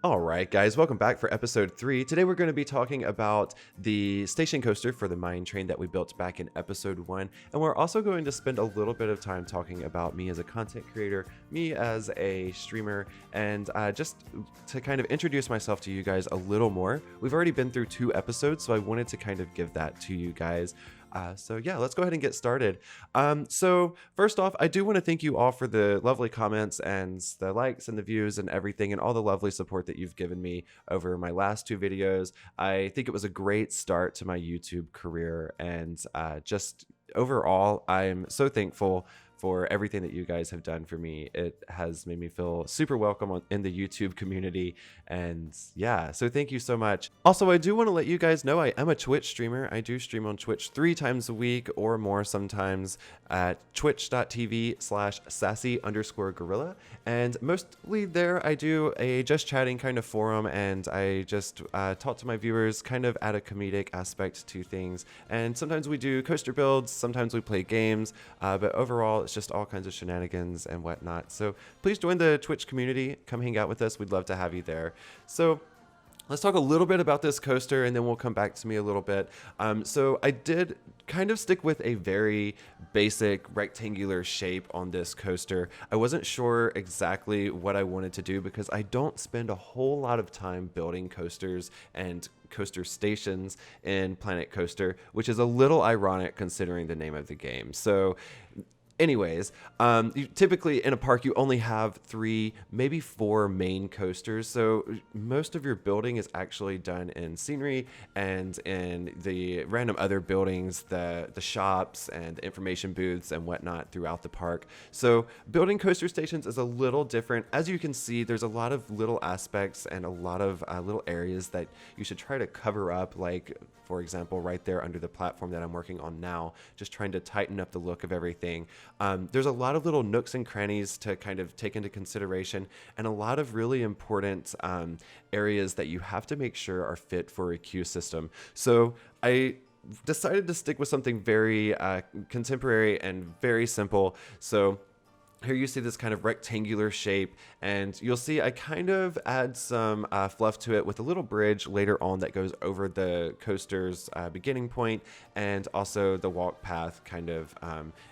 All right, guys, welcome back for episode 3. Today we're going to be talking about the station coaster for the mine train that we built back in episode 1. And we're also going to spend a little bit of time talking about me as a content creator, me as a streamer, and just to kind of introduce myself to you guys a little more. We've already been through 2 episodes, so I wanted to kind of give that to you guys. So yeah, let's go ahead and get started. So first off, I do want to thank you all for the lovely comments and the likes and the views and everything and all the lovely support that you've given me over my last 2 videos. I think it was a great start to my YouTube career, and just overall, I'm so thankful for everything that you guys have done for me. It has made me feel super welcome in the YouTube community, and yeah, so thank you so much. Also, I do want to let you guys know I am a Twitch streamer. I do stream on Twitch 3 times a week or more sometimes at twitch.tv/sassy_gorilla, and mostly there I do a just chatting kind of forum, and I just talk to my viewers, kind of add a comedic aspect to things, and sometimes we do coaster builds, sometimes we play games, but overall it's just all kinds of shenanigans and whatnot. So please join the Twitch community, come hang out with us. We'd love to have you there. So let's talk a little bit about this coaster, and then we'll come back to me a little bit. So I did kind of stick with a very basic rectangular shape on this coaster. I wasn't sure exactly what I wanted to do because I don't spend a whole lot of time building coasters and coaster stations in Planet Coaster, which is a little ironic considering the name of the game. So anyways, typically in a park, you only have 3, maybe 4 main coasters. So most of your building is actually done in scenery and in the random other buildings, the shops and the information booths and whatnot throughout the park. So building coaster stations is a little different. As you can see, there's a lot of little aspects and a lot of little areas that you should try to cover up, like, for example, right there under the platform that I'm working on now, just trying to tighten up the look of everything. There's a lot of little nooks and crannies to kind of take into consideration, and a lot of really important areas that you have to make sure are fit for a queue system. So I decided to stick with something very contemporary and very simple. So here you see this kind of rectangular shape, and you'll see I kind of add some fluff to it with a little bridge later on that goes over the coaster's beginning point, and also the walk path kind of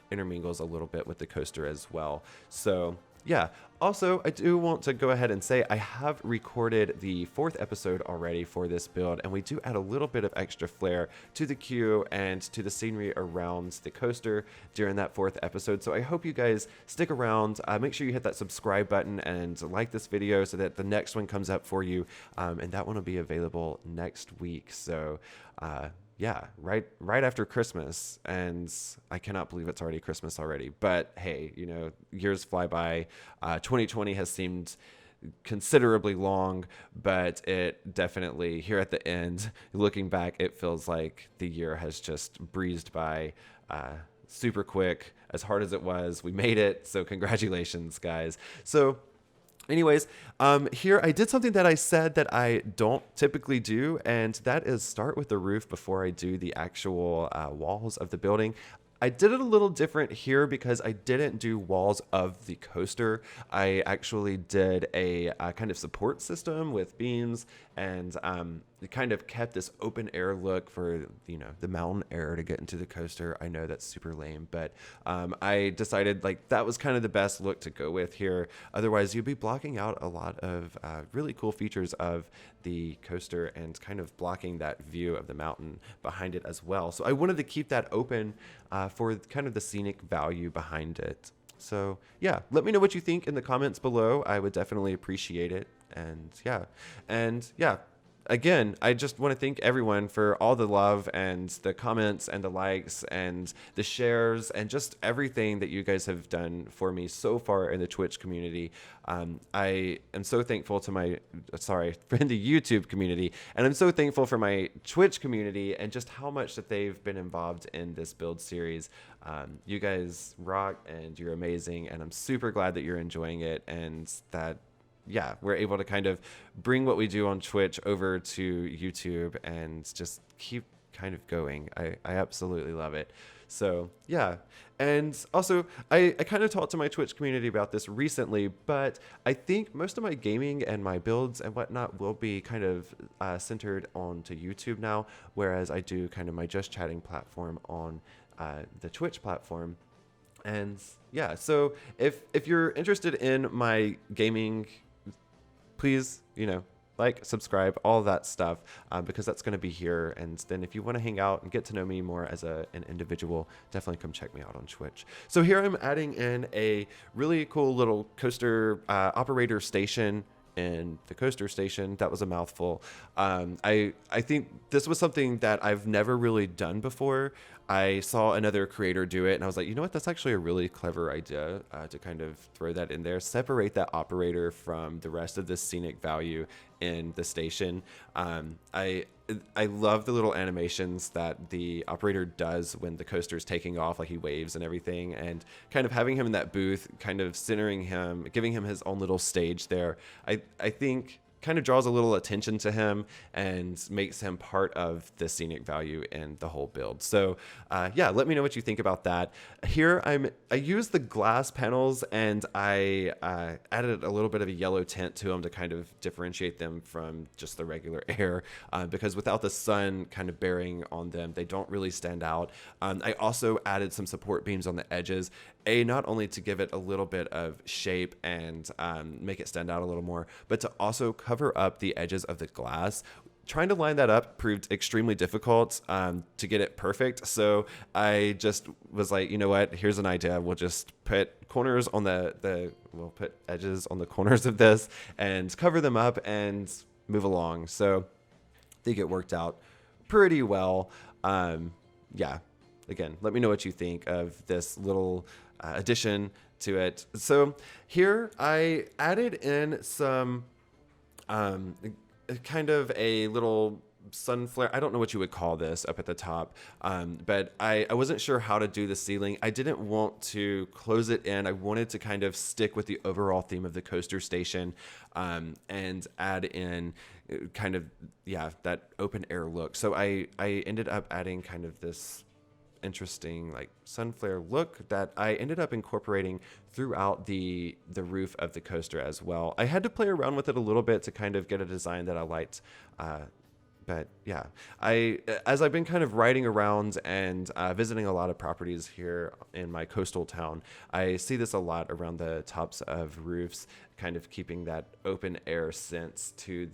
intermingles a little bit with the coaster as well. So yeah, also I do want to go ahead and say I have recorded the 4th episode already for this build, and we do add a little bit of extra flair to the queue and to the scenery around the coaster during that 4th episode. So I hope you guys stick around. Make sure you hit that subscribe button and like this video so that the next one comes up for you, and that one will be available next week. So yeah, right after Christmas, and I cannot believe it's already Christmas already. But hey, you know, years fly by. 2020 has seemed considerably long, but it definitely, here at the end, looking back, it feels like the year has just breezed by super quick. As hard as it was, we made it. So congratulations, guys. So anyways, here I did something that I said that I don't typically do, and that is start with the roof before I do the actual walls of the building. I did it a little different here because I didn't do walls of the coaster. I actually did a kind of support system with beams, and it kind of kept this open air look for, you know, the mountain air to get into the coaster. I know that's super lame, but I decided like that was kind of the best look to go with here. Otherwise, you'd be blocking out a lot of really cool features of the coaster and kind of blocking that view of the mountain behind it as well. So I wanted to keep that open for kind of the scenic value behind it. So yeah, let me know what you think in the comments below. I would definitely appreciate it. And yeah, again, I just want to thank everyone for all the love and the comments and the likes and the shares and just everything that you guys have done for me so far in the Twitch community. I am so thankful to my, in the YouTube community, and I'm so thankful for my Twitch community and just how much that they've been involved in this build series. You guys rock and you're amazing, and I'm super glad that you're enjoying it, and that yeah, we're able to kind of bring what we do on Twitch over to YouTube and just keep kind of going. I absolutely love it. So yeah. And also, I kind of talked to my Twitch community about this recently, but I think most of my gaming and my builds and whatnot will be kind of centered onto YouTube now, whereas I do kind of my Just Chatting platform on the Twitch platform. And yeah, so if you're interested in my gaming, please, like, subscribe, all that stuff, because that's going to be here. And then if you want to hang out and get to know me more as an individual, definitely come check me out on Twitch. So here I'm adding in a really cool little coaster operator station in the coaster station. That was a mouthful. I think this was something that I've never really done before. I saw another creator do it, and I was like, you know what? That's actually a really clever idea to kind of throw that in there, separate that operator from the rest of the scenic value in the station. I love the little animations that the operator does when the coaster is taking off, like he waves and everything, and kind of having him in that booth, kind of centering him, giving him his own little stage there. I think kind of draws a little attention to him and makes him part of the scenic value in the whole build. So yeah, let me know what you think about that. Here I used the glass panels, and I added a little bit of a yellow tint to them to kind of differentiate them from just the regular air, because without the sun kind of bearing on them, they don't really stand out. I also added some support beams on the edges, not only to give it a little bit of shape and make it stand out a little more, but to also cover up the edges of the glass. Trying to line that up proved extremely difficult to get it perfect. So I just was like, you know what? Here's an idea. We'll just put corners on we'll put edges on the corners of this and cover them up and move along. So I think it worked out pretty well. Yeah. Again, let me know what you think of this little addition to it. So here I added in some kind of a little sun flare. I don't know what you would call this up at the top, but I wasn't sure how to do the ceiling. I didn't want to close it in. I wanted to kind of stick with the overall theme of the coaster station, and add in kind of, yeah, that open air look. So I ended up adding kind of this interesting like sun flare look that I ended up incorporating throughout the roof of the coaster as well. I had to play around with it a little bit to kind of get a design that I liked. But yeah, as I've been kind of riding around and visiting a lot of properties here in my coastal town, I see this a lot around the tops of roofs, kind of keeping that open air sense to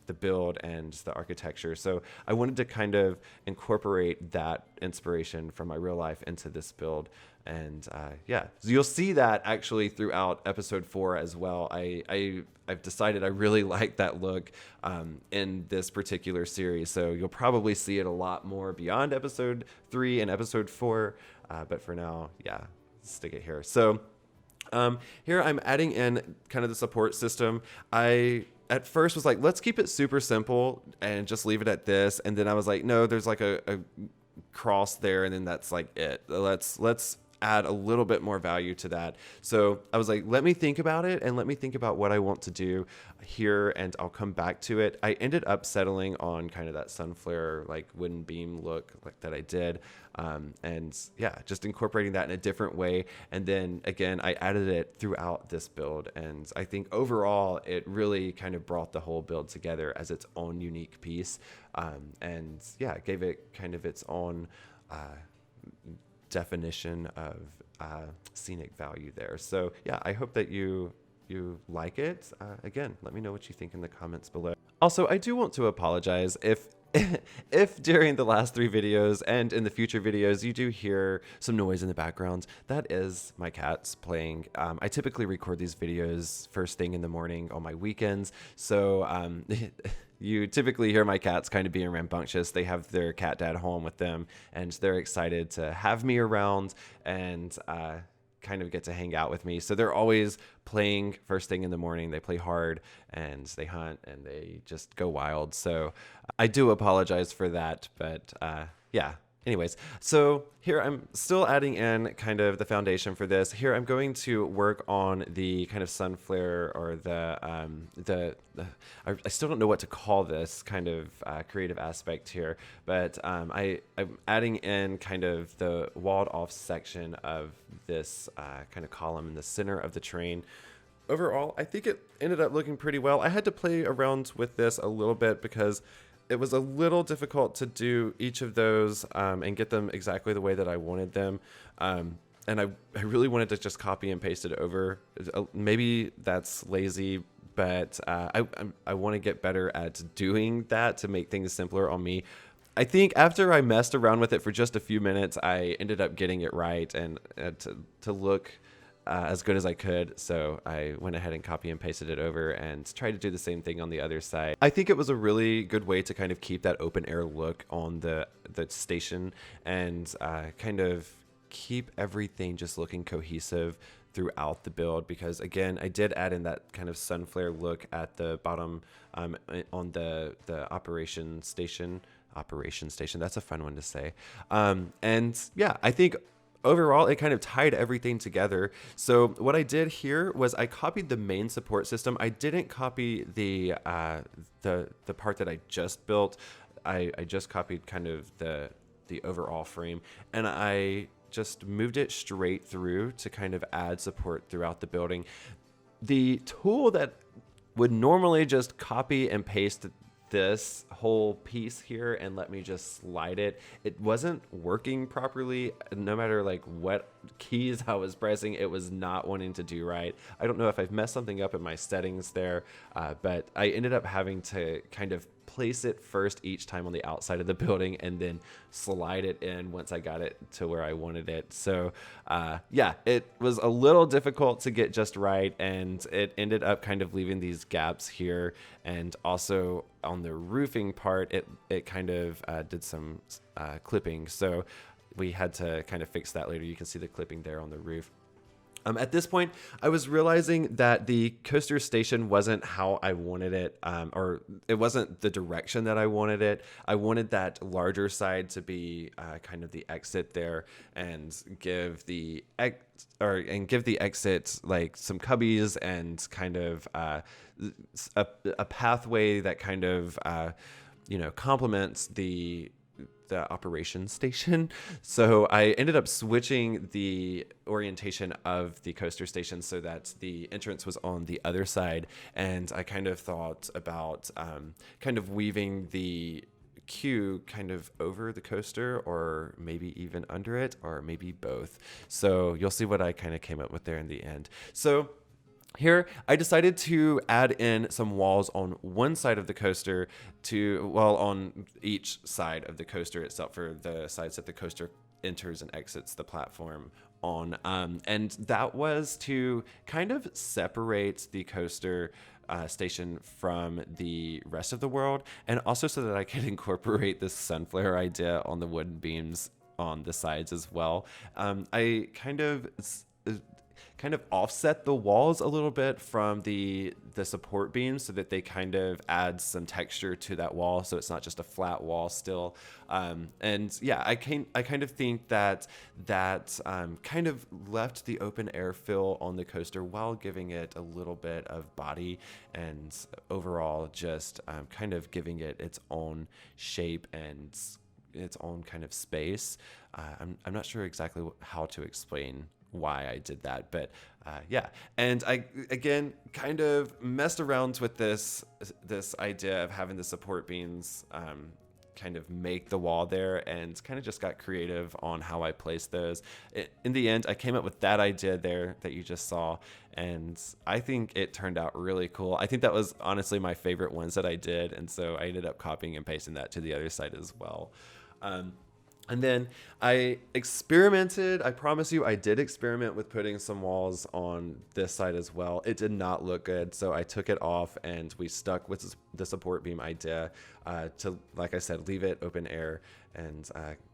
the build and the architecture. So I wanted to kind of incorporate that inspiration from my real life into this build. And yeah, so you'll see that actually throughout episode 4 as well. I've decided I really like that look in this particular series. So you'll probably see it a lot more beyond episode 3 and episode 4. But for now, yeah, stick it here. So here I'm adding in kind of the support system. I at first was like, let's keep it super simple and just leave it at this. And then I was like, no, there's like a cross there, and then that's like it. Let's add a little bit more value to that. So I was like, let me think about it, and let me think about what I want to do here, and I'll come back to it. I ended up settling on kind of that sun flare, like wooden beam look like that I did. And yeah, just incorporating that in a different way. And then again, I added it throughout this build. And I think overall, it really kind of brought the whole build together as its own unique piece. And yeah, gave it kind of its own definition of scenic value there. So yeah, I hope that you like it. Again, let me know what you think in the comments below. Also, I do want to apologize if during the last 3 videos and in the future videos you do hear some noise in the background. That is my cats playing. I typically record these videos first thing in the morning on my weekends, so you typically hear my cats kind of being rambunctious. They have their cat dad home with them, and they're excited to have me around and kind of get to hang out with me. So they're always playing first thing in the morning. They play hard and they hunt and they just go wild. So I do apologize for that, but yeah, Anyways, so here I'm still adding in kind of the foundation for this. Here I'm going to work on the kind of sun flare, or I still don't know what to call this kind of creative aspect here, but I'm adding in kind of the walled off section of this kind of column in the center of the terrain. Overall, I think it ended up looking pretty well. I had to play around with this a little bit because it was a little difficult to do each of those and get them exactly the way that I wanted them. And I really wanted to just copy and paste it over. Maybe that's lazy, but I want to get better at doing that to make things simpler on me. I think after I messed around with it for just a few minutes, I ended up getting it right and to look as good as I could. So I went ahead and copy and pasted it over and tried to do the same thing on the other side. I think it was a really good way to kind of keep that open air look on the station and kind of keep everything just looking cohesive throughout the build, because again, I did add in that kind of sun flare look at the bottom on the operations station. That's a fun one to say. And yeah, I think overall, it kind of tied everything together. So what I did here was I copied the main support system. I didn't copy the part that I just built. I just copied kind of the overall frame, and I just moved it straight through to kind of add support throughout the building. The tool that would normally just copy and paste this whole piece here and let me just slide it, it wasn't working properly. No matter like what keys I was pressing, it was not wanting to do right. I don't know if I've messed something up in my settings there, but I ended up having to kind of place it first each time on the outside of the building and then slide it in once I got it to where I wanted it. So yeah, it was a little difficult to get just right, and it ended up kind of leaving these gaps here. And also on the roofing part, it kind of did some clipping, so we had to kind of fix that later. You can see the clipping there on the roof. At this point, I was realizing that the coaster station wasn't how I wanted it, or it wasn't the direction that I wanted it. I wanted that larger side to be kind of the exit there, and give the exit like some cubbies and kind of a pathway that kind of complements the operations station. So I ended up switching the orientation of the coaster station so that the entrance was on the other side, and I kind of thought about kind of weaving the queue kind of over the coaster, or maybe even under it, or maybe both. So you'll see what I kind of came up with there in the end. So here, I decided to add in some walls on one side of the coaster on each side of the coaster itself, for the sides that the coaster enters and exits the platform on. And that was to kind of separate the coaster station from the rest of the world, and also so that I could incorporate this sun flare idea on the wooden beams on the sides as well. I kind of offset the walls a little bit from the support beams so that they kind of add some texture to that wall, so it's not just a flat wall still. And yeah, I kind of think that kind of left the open air feel on the coaster while giving it a little bit of body, and overall just kind of giving it its own shape and its own kind of space. I'm not sure exactly how to explain why I did that, but yeah. And I again kind of messed around with this idea of having the support beams kind of make the wall there, and kind of just got creative on how I placed those. In the end, I came up with that idea there that you just saw, and I think it turned out really cool. I think that was honestly my favorite ones that I did, and so I ended up copying and pasting that to the other side as well. And then I experimented. I promise you, I did experiment with putting some walls on this side as well. It did not look good, so I took it off, and we stuck with the support beam idea to, like I said, leave it open air and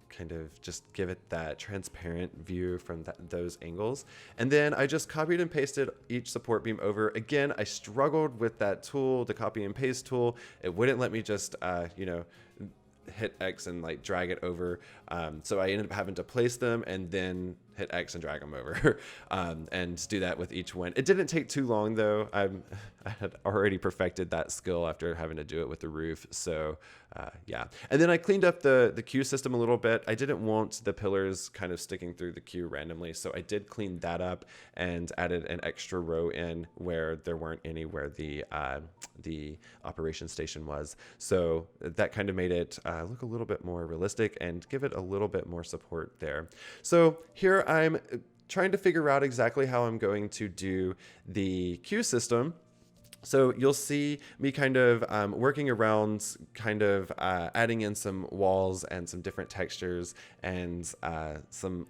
kind of just give it that transparent view from those angles. And then I just copied and pasted each support beam over. Again, I struggled with that tool, the copy and paste tool. It wouldn't let me just, hit X and like drag it over. So I ended up having to place them and then hit X and drag them over, and do that with each one. It didn't take too long though. I had already perfected that skill after having to do it with the roof. So yeah. And then I cleaned up the queue system a little bit. I didn't want the pillars kind of sticking through the queue randomly. So I did clean that up and added an extra row in where there weren't any where the operation station was. So that kind of made it look a little bit more realistic and give it a little bit more support there. So here I'm trying to figure out exactly how I'm going to do the queue system. So you'll see me kind of working around, kind of adding in some walls and some different textures and some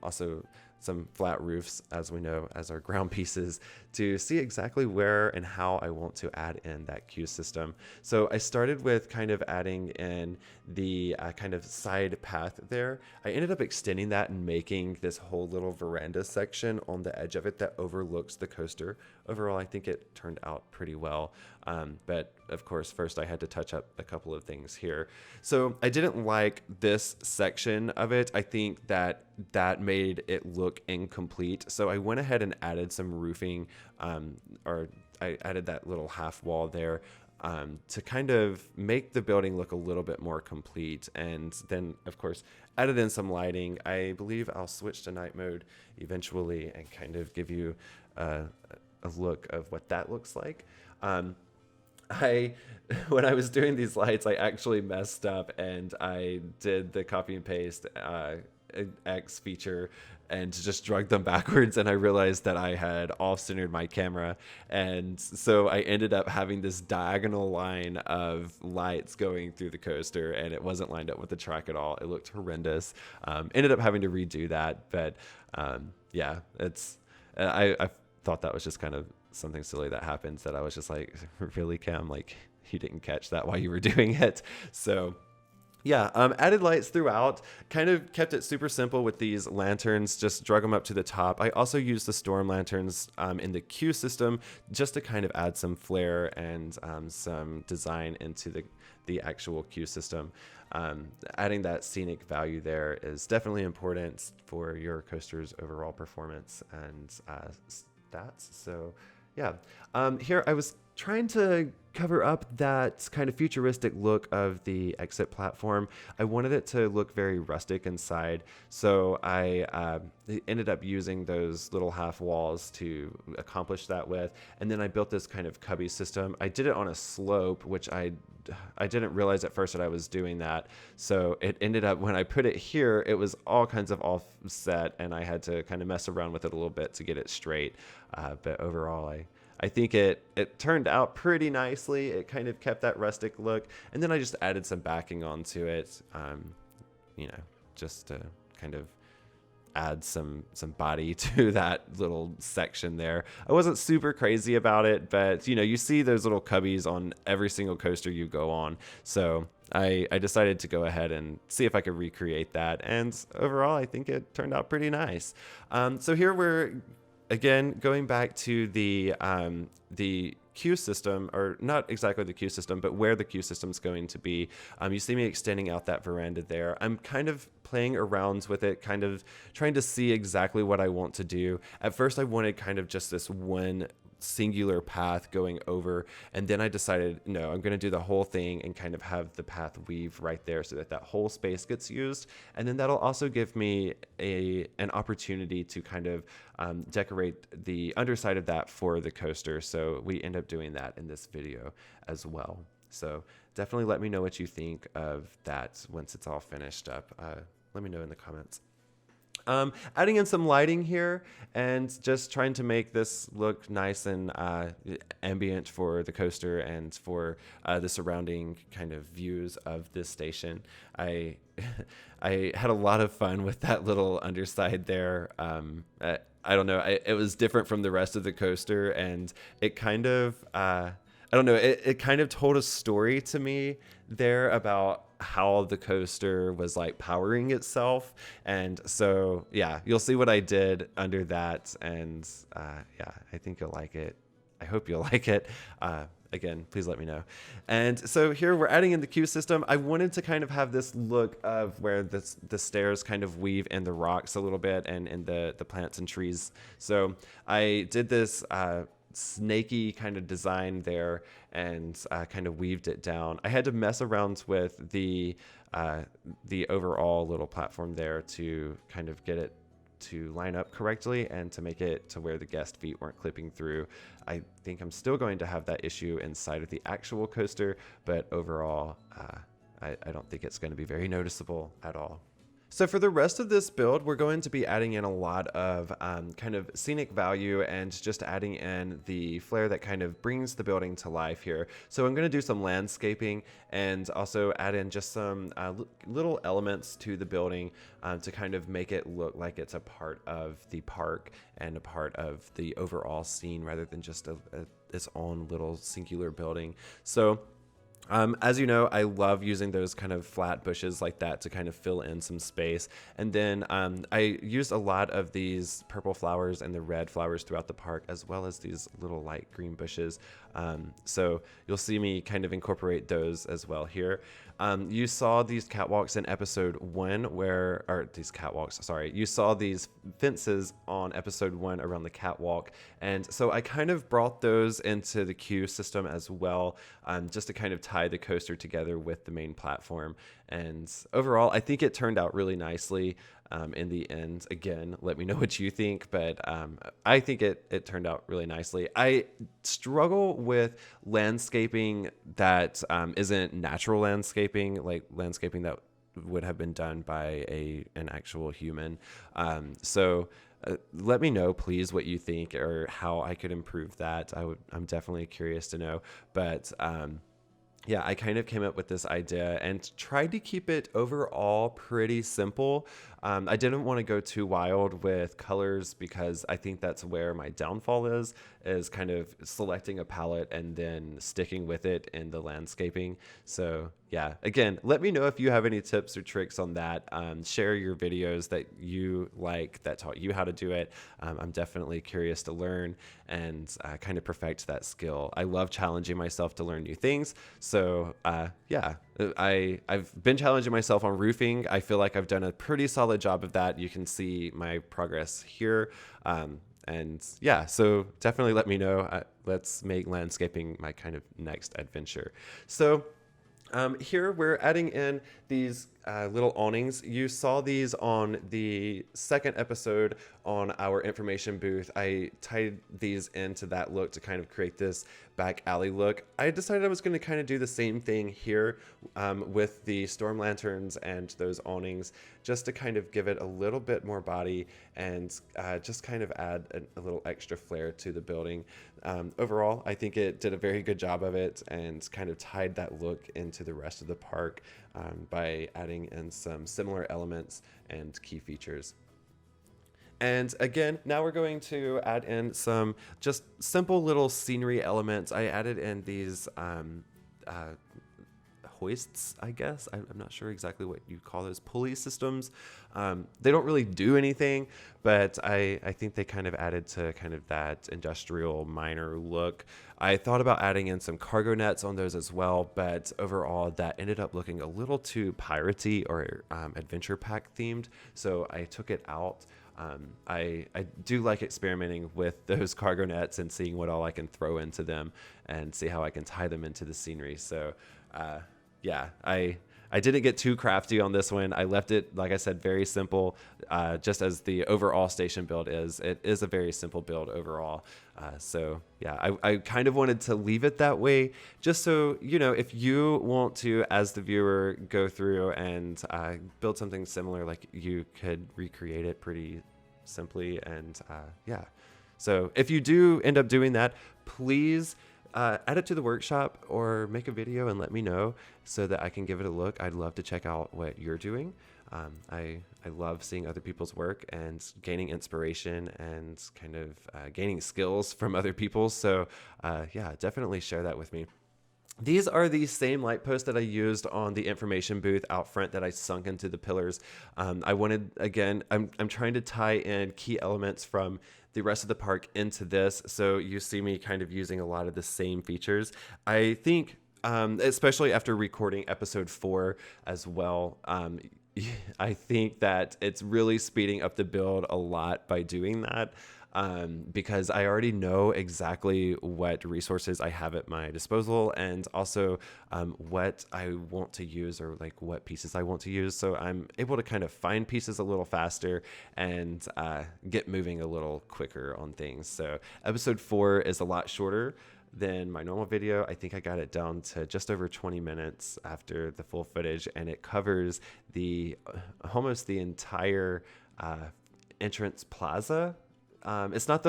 flat roofs, as we know, as our ground pieces, to see exactly where and how I want to add in that queue system. So I started with kind of adding in the kind of side path there. I ended up extending that and making this whole little veranda section on the edge of it that overlooks the coaster. Overall, I think it turned out pretty well. But of course, first I had to touch up a couple of things here. So I didn't like this section of it. I think that made it look incomplete. So I went ahead and added some roofing, or I added that little half wall there, to kind of make the building look a little bit more complete. And then of course added in some lighting. I believe I'll switch to night mode eventually and kind of give you a look of what that looks like. When I was doing these lights, I actually messed up and I did the copy and paste X feature and just drug them backwards, and I realized that I had off-centered my camera, and so I ended up having this diagonal line of lights going through the coaster, and it wasn't lined up with the track at all. It looked horrendous. Ended up having to redo that, but yeah, I thought that was just kind of something silly that happens, that I was just like, really, Cam, like, you didn't catch that while you were doing it. So yeah, added lights throughout, kind of kept it super simple with these lanterns, just drug them up to the top. I also used the storm lanterns in the queue system just to kind of add some flair and some design into the actual queue system. Adding that scenic value there is definitely important for your coaster's overall performance and stats. So yeah, here I was trying to cover up that kind of futuristic look of the exit platform. I wanted it to look very rustic inside, so I ended up using those little half walls to accomplish that with, and then I built this kind of cubby system. I did it on a slope, which I didn't realize at first that I was doing that, so it ended up, when I put it here, it was all kinds of offset, and I had to kind of mess around with it a little bit to get it straight, but overall I think it turned out pretty nicely. It kind of kept that rustic look. And then I just added some backing onto it, just to kind of add some body to that little section there. I wasn't super crazy about it, but you see those little cubbies on every single coaster you go on. So I decided to go ahead and see if I could recreate that. And overall, I think it turned out pretty nice. So here we're, again, going back to the queue system, or not exactly the queue system, but where the queue system is going to be. You see me extending out that veranda there. I'm kind of playing around with it, kind of trying to see exactly what I want to do. At first, I wanted kind of just this one singular path going over, and then I decided, no, I'm going to do the whole thing and kind of have the path weave right there so that whole space gets used. And then that'll also give me an opportunity to kind of decorate the underside of that for the coaster. So we end up doing that in this video as well. So definitely let me know what you think of that once it's all finished up. Let me know in the comments. Adding in some lighting here and just trying to make this look nice and ambient for the coaster and for the surrounding kind of views of this station. I had a lot of fun with that little underside there. I don't know, it was different from the rest of the coaster, and it kind of, I don't know, it kind of told a story to me there about how the coaster was like powering itself. And so yeah, you'll see what I did under that, and yeah, I think you'll like it. I hope you'll like it. again, please let me know. And so here we're adding in the queue system. I wanted to kind of have this look of where the stairs kind of weave in the rocks a little bit and in the plants and trees. So I did this snaky kind of design there and kind of weaved it down. I had to mess around with the overall little platform there to kind of get it to line up correctly and to make it to where the guest feet weren't clipping through. I think I'm still going to have that issue inside of the actual coaster, but overall, I don't think it's going to be very noticeable at all. So for the rest of this build, we're going to be adding in a lot of kind of scenic value and just adding in the flair that kind of brings the building to life here. So I'm going to do some landscaping and also add in just some little elements to the building to kind of make it look like it's a part of the park and a part of the overall scene rather than just its own little singular building. So as you know, I love using those kind of flat bushes like that to kind of fill in some space. And then I used a lot of these purple flowers and the red flowers throughout the park, as well as these little light green bushes. So you'll see me kind of incorporate those as well here. You saw these catwalks in episode 1 you saw these fences on episode 1 around the catwalk. And so I kind of brought those into the queue system as well, just to kind of tie the coaster together with the main platform. And overall, I think it turned out really nicely. In the end, again, let me know what you think, but I think it turned out really nicely. I struggle with landscaping that isn't natural landscaping, like landscaping that would have been done by an actual human. So let me know, please, what you think or how I could improve that. I'm definitely curious to know, but yeah, I kind of came up with this idea and tried to keep it overall pretty simple. I didn't want to go too wild with colors because I think that's where my downfall is kind of selecting a palette and then sticking with it in the landscaping. So yeah, again, let me know if you have any tips or tricks on that. Share your videos that you like that taught you how to do it. I'm definitely curious to learn and kind of perfect that skill. I love challenging myself to learn new things. So yeah, I've been challenging myself on roofing. I feel like I've done a pretty solid job of that. You can see my progress here. And yeah, so definitely let me know. Let's make landscaping my kind of next adventure. So here we're adding in these little awnings. You saw these on the second episode on our information booth. I tied these into that look to kind of create this back alley look. I decided I was going to kind of do the same thing here with the storm lanterns and those awnings, just to kind of give it a little bit more body and just kind of add a little extra flair to the building. Overall, I think it did a very good job of it and kind of tied that look into the rest of the park by adding in some similar elements and key features. And again, now we're going to add in some just simple little scenery elements. I added in these hoists, I guess. I'm not sure exactly what you call those, pulley systems. They don't really do anything, but I think they kind of added to kind of that industrial miner look. I thought about adding in some cargo nets on those as well, but overall that ended up looking a little too piratey or adventure pack themed, so I took it out. I do like experimenting with those cargo nets and seeing what all I can throw into them and see how I can tie them into the scenery. So yeah, I didn't get too crafty on this one. I left it, like I said, very simple, just as the overall station build is. It is a very simple build overall. So yeah, I kind of wanted to leave it that way, just so, you know, if you want to, as the viewer, go through and build something similar, like you could recreate it pretty simply. And yeah, so if you do end up doing that, please add it to the workshop or make a video and let me know so that I can give it a look. I'd love to check out what you're doing. I love seeing other people's work and gaining inspiration and kind of gaining skills from other people. So yeah, definitely share that with me. These are the same light posts that I used on the information booth out front that I sunk into the pillars. I wanted, again, I'm trying to tie in key elements from the rest of the park into this. So you see me kind of using a lot of the same features. I think, especially after recording episode 4 as well, I think that it's really speeding up the build a lot by doing that. Because I already know exactly what resources I have at my disposal, and also what I want to use, or like what pieces I want to use. So I'm able to kind of find pieces a little faster and get moving a little quicker on things. So episode 4 is a lot shorter than my normal video. I think I got it down to just over 20 minutes after the full footage, and it covers the almost the entire entrance plaza. It's not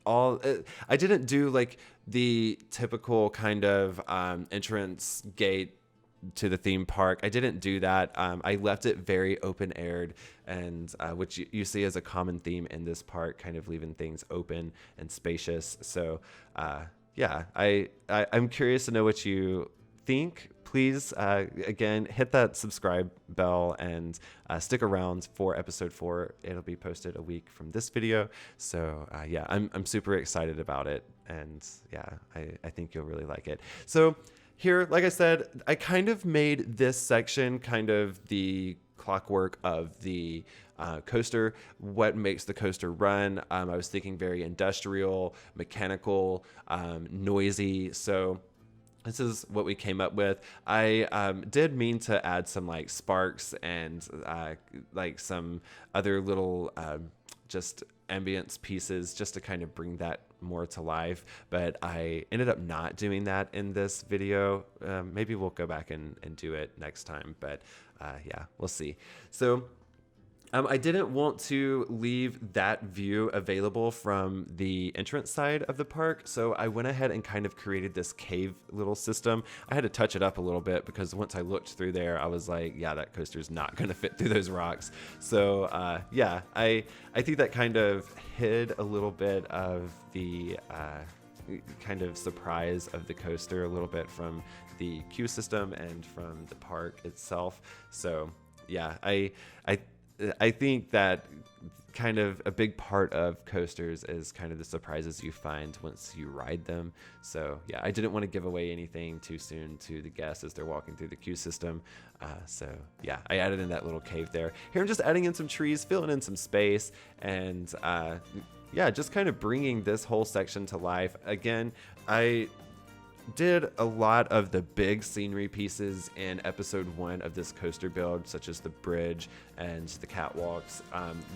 I didn't do like the typical kind of entrance gate to the theme park. I didn't do that. I left it very open aired, and which you see as a common theme in this park, kind of leaving things open and spacious. So yeah, I'm curious to know what you think. Please, again, hit that subscribe bell and stick around for episode 4. It'll be posted a week from this video. So yeah, I'm super excited about it. And yeah, I think you'll really like it. So here, like I said, I kind of made this section kind of the clockwork of the coaster, what makes the coaster run. I was thinking very industrial, mechanical, noisy. So this is what we came up with. I did mean to add some like sparks and like some other little just ambience pieces just to kind of bring that more to life, but I ended up not doing that in this video. Maybe we'll go back and do it next time, but yeah, we'll see. So I didn't want to leave that view available from the entrance side of the park, so I went ahead and kind of created this cave little system. I had to touch it up a little bit because once I looked through there, I was like, yeah, that coaster's not going to fit through those rocks. So yeah, I think that kind of hid a little bit of the kind of surprise of the coaster a little bit from the queue system and from the park itself. So yeah, I think that kind of a big part of coasters is kind of the surprises you find once you ride them. So yeah, I didn't want to give away anything too soon to the guests as they're walking through the queue system. So yeah, I added in that little cave there. Here I'm just adding in some trees, filling in some space, and yeah, just kind of bringing this whole section to life. Again, I did a lot of the big scenery pieces in episode 1 of this coaster build, such as the bridge and the catwalks.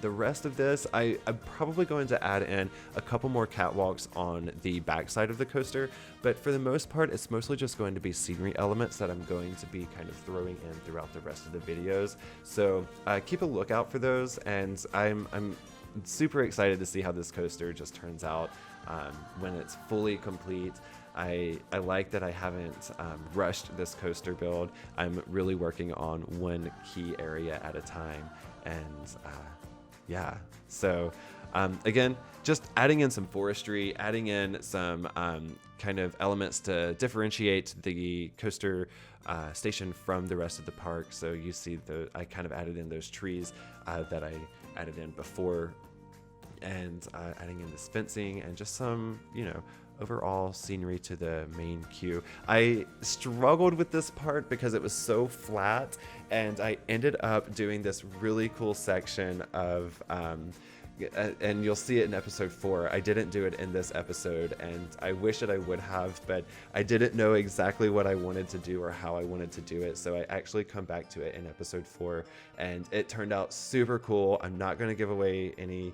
The rest of this, I'm probably going to add in a couple more catwalks on the backside of the coaster, but for the most part, it's mostly just going to be scenery elements that I'm going to be kind of throwing in throughout the rest of the videos. So keep a lookout for those, and I'm super excited to see how this coaster just turns out when it's fully complete. I like that I haven't rushed this coaster build. I'm really working on one key area at a time, and yeah, so again, just adding in some forestry, adding in some kind of elements to differentiate the coaster station from the rest of the park. So you see I kind of added in those trees that I added in before, and adding in this fencing and just some, overall scenery to the main queue. I struggled with this part because it was so flat, and I ended up doing this really cool section of and you'll see it in episode 4. I didn't do it in this episode, and I wish that I would have, but I didn't know exactly what I wanted to do or how I wanted to do it, so I actually come back to it in episode 4, and it turned out super cool. I'm not going to give away any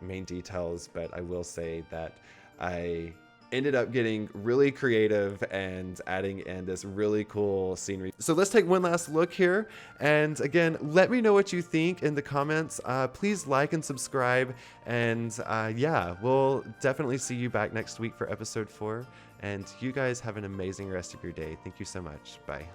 main details, but I will say that I ended up getting really creative and adding in this really cool scenery. So let's take one last look here. And again, let me know what you think in the comments. Please like and subscribe. And yeah, we'll definitely see you back next week for episode 4. And you guys have an amazing rest of your day. Thank you so much. Bye.